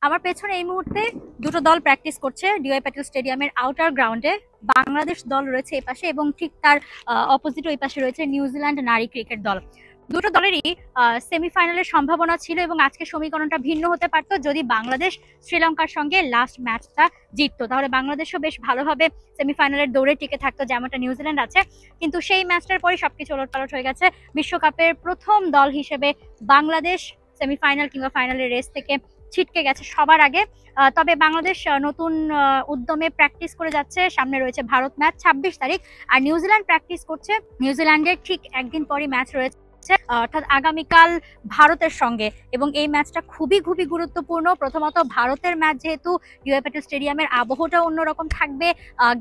আমার পেছনে এই মুহূর্তে দুটো দল প্র্যাকটিস করছে ডিওয়াই প্যাটেল স্টেডিয়ামের আউটার গ্রাউন্ডে। বাংলাদেশ দল রয়েছে এই পাশে এবং ঠিক তার অপোজিট ওই পাশে রয়েছে নিউজিল্যান্ড নারী ক্রিকেট দল। দুটো দলেরই সেমিফাইনালের সম্ভাবনা ছিল এবং আজকে সমীকরণটা ভিন্ন হতে পারতো যদি বাংলাদেশ শ্রীলঙ্কার সঙ্গে লাস্ট ম্যাচটা জিততো, তাহলে বাংলাদেশও বেশ ভালোভাবে সেমিফাইনালের দৌড়ে টিকে থাকতো যেমনটা নিউজিল্যান্ড আছে। কিন্তু সেই ম্যাচটার পরে সবকিছু ওলটপালট হয়ে গেছে। বিশ্বকাপের প্রথম দল হিসেবে বাংলাদেশ সেমিফাইনাল কিংবা ফাইনালের রেস থেকে ছিটকে গেছে সবার আগে। তবে বাংলাদেশ নতুন উদ্যমে প্র্যাকটিস করে যাচ্ছে। সামনে রয়েছে ভারত ম্যাচ 26 তারিখ, আর নিউজিল্যান্ড প্র্যাকটিস করছে নিউজিল্যান্ডের ঠিক একদিন পরই ম্যাচ রয়েছে, অর্থাৎ আগামীকাল ভারতের সঙ্গে। এবং এই ম্যাচটা খুবই খুবই গুরুত্বপূর্ণ। প্রথমত ভারতের ম্যাচ, যেহেতু ডিওয়াই প্যাটেল স্টেডিয়ামের আবহটা অন্যরকম থাকবে,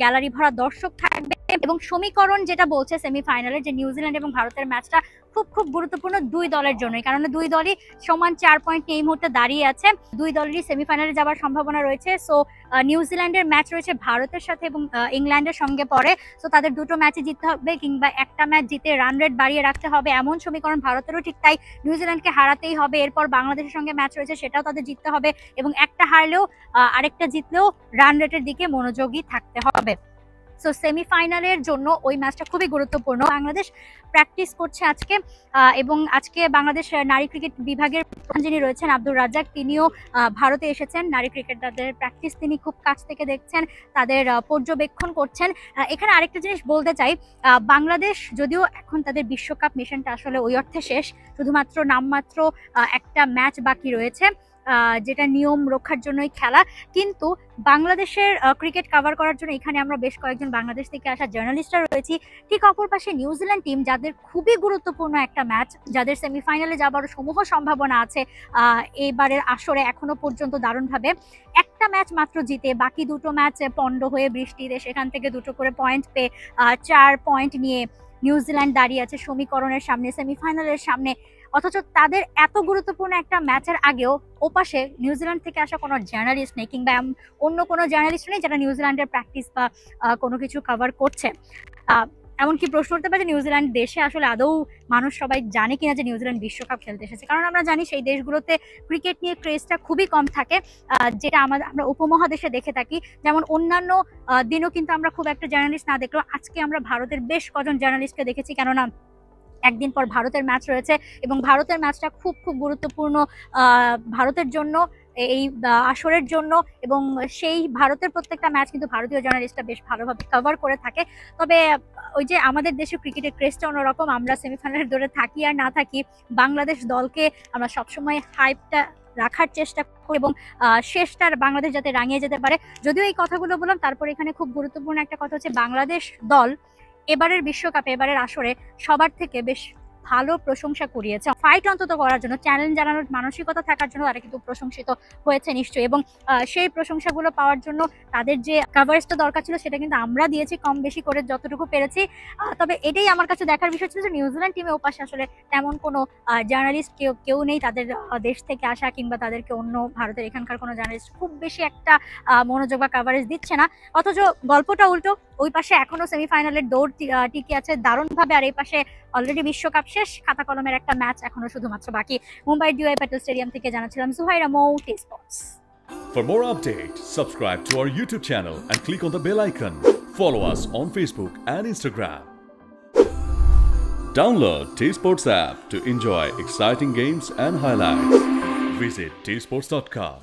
গ্যালারি ভরা দর্শক থাকবে এবং সমীকরণ যেটা বলছে সেমিফাইনালে যে নিউজিল্যান্ড এবং ভারতের ম্যাচটা খুব খুব গুরুত্বপূর্ণ দুই দলের জন্যই, কারণ দুই দলই সমান 4 পয়েন্ট এই মুহূর্তে দাঁড়িয়ে আছে। দুই দলেরই সেমিফাইনালে যাওয়ার সম্ভাবনা রয়েছে। সো নিউজিল্যান্ডের ম্যাচ রয়েছে ভারতের সাথে এবং ইংল্যান্ডের সঙ্গে পরে। সো তাদের দুটো ম্যাচে জিততে হবে কিংবা একটা ম্যাচ জিতে রান রেট বাড়িয়ে রাখতে হবে, এমন সমীকরণ ভারতেরও ঠিক তাই। নিউজিল্যান্ডকে হারাতেই হবে, এরপর বাংলাদেশের সঙ্গে ম্যাচ রয়েছে সেটাও তাদের জিততে হবে এবং একটা হারলেও আরেকটা জিতলেও রান রেটের দিকে মনোযোগী থাকতে হবে। সো সেমিফাইনালের জন্য ওই ম্যাচটা খুবই গুরুত্বপূর্ণ। বাংলাদেশ প্র্যাকটিস করছে আজকে এবং আজকে বাংলাদেশ নারী ক্রিকেট বিভাগের প্রধান যিনি রয়েছেন আব্দুর রাজ্জাক, তিনিও ভারতে এসেছেন। নারী ক্রিকেটারদের প্র্যাকটিস তিনি খুব কাছ থেকে দেখছেন, তাদের পর্যবেক্ষণ করছেন। এখানে আরেকটা জিনিস বলতে চাই, বাংলাদেশ যদিও এখন তাদের বিশ্বকাপ মিশনটা আসলে ওই অর্থে শেষ, শুধুমাত্র নামমাত্র একটা ম্যাচ বাকি রয়েছে যেটা নিয়ম রক্ষার জন্যই খেলা, কিন্তু বাংলাদেশের ক্রিকেট কভার করার জন্য এখানে আমরা বেশ কয়েকজন বাংলাদেশ থেকে আসা জার্নালিস্টরা রয়েছি। ঠিক অপর পাশে নিউজিল্যান্ড টিম, যাদের খুবই গুরুত্বপূর্ণ একটা ম্যাচ, যাদের সেমিফাইনালে যাবার সমূহ সম্ভাবনা আছে এইবারের আসরে এখনো পর্যন্ত দারুণভাবে। একটা ম্যাচ মাত্র জিতে বাকি দুটো ম্যাচ পন্ড হয়ে বৃষ্টিতে সেখান থেকে দুটো করে পয়েন্ট পেয়ে 4 পয়েন্ট নিয়ে নিউজিল্যান্ড দাঁড়িয়ে আছে সমীকরণের সামনে, সেমিফাইনালের সামনে। অথচ তাদের এত গুরুত্বপূর্ণ একটা ম্যাচের আগেও ওপাশে নিউজিল্যান্ড থেকে আসা কোনো জার্নালিস্ট নেই কিংবা অন্য কোনো জার্নালিস্ট নেই যারা নিউজিল্যান্ডের প্র্যাকটিস বা কোনো কিছু কভার করছে। এমনকি প্রশ্ন করতে পারে নিউজিল্যান্ড দেশে আসলে আদৌ মানুষ সবাই জানে কিনা যে নিউজিল্যান্ড বিশ্বকাপ খেলতে এসেছে, কারণ আমরা জানি সেই দেশগুলোতে ক্রিকেট নিয়ে ক্রেজটা খুবই কম থাকে, যেটা আমরা উপমহাদেশে দেখে থাকি। যেমন অন্যান্য দিনও কিন্তু আমরা খুব একটা জার্নালিস্ট না দেখলেও আজকে আমরা ভারতের বেশ কজন জার্নালিস্টকে দেখেছি, কেননা একদিন পর ভারতের ম্যাচ রয়েছে এবং ভারতের ম্যাচটা খুব খুব গুরুত্বপূর্ণ ভারতের জন্য, এই আসরের জন্য। এবং সেই ভারতের প্রত্যেকটা ম্যাচ কিন্তু ভারতীয় জার্নালিস্টরা বেশ ভালোভাবে কভার করে থাকে। তবে ওই যে আমাদের দেশে ক্রিকেটের ক্রেজটা অন্যরকম, আমরা সেমিফাইনালের দৌড়ে থাকি আর না থাকি, বাংলাদেশ দলকে আমরা সবসময় হাইপটা রাখার চেষ্টা করি এবং শেষটার বাংলাদেশ যাতে রাঙিয়ে যেতে পারে। যদিও এই কথাগুলো বললাম, তারপর এখানে খুব গুরুত্বপূর্ণ একটা কথা হচ্ছে বাংলাদেশ দল এবারের বিশ্বকাপে, এবারের আসরে সবার থেকে বেশ ভালো প্রশংসা কুড়িয়েছে। ফাইট অন্তত করার জন্য, চ্যালেঞ্জ জানানোর মানসিকতা থাকার জন্য তারা কিন্তু প্রশংসিত হয়েছে নিশ্চয়ই, এবং সেই প্রশংসাগুলো পাওয়ার জন্য তাদের যে কভারেজটা দরকার ছিল সেটা কিন্তু আমরা দিয়েছি কম বেশি করে যতটুকু পেরেছি। তবে এটাই আমার কাছে দেখার বিষয় ছিল যে নিউজিল্যান্ড টিমে ওপাশে আসলে তেমন কোনো জার্নালিস্ট কেউ নেই তাদের দেশ থেকে আসা, কিংবা তাদেরকে অন্য ভারতের এখানকার কোনো জার্নালিস্ট খুব বেশি একটা মনোযোগ বা কভারেজ দিচ্ছে না। অথচ গল্পটা উল্টো, ওই পাশে এখনো সেমিফাইনালের দৌড় টিকে আছে দারুণভাবে, আর এই পাশে অলরেডি বিশ্বকাপ শেষ, খাতা কলমের একটা ম্যাচ এখনো শুধুমাত্র বাকি। মুম্বাই ডিওয়াই প্যাটেল স্টেডিয়াম থেকে জানাচ্ছিলাম সুহাইরা মৌ, T Sports. For more updates, subscribe to our YouTube channel and click on the bell icon. Follow us on Facebook and Instagram. Download T Sports app to enjoy exciting games and highlights. Visit tsports.com.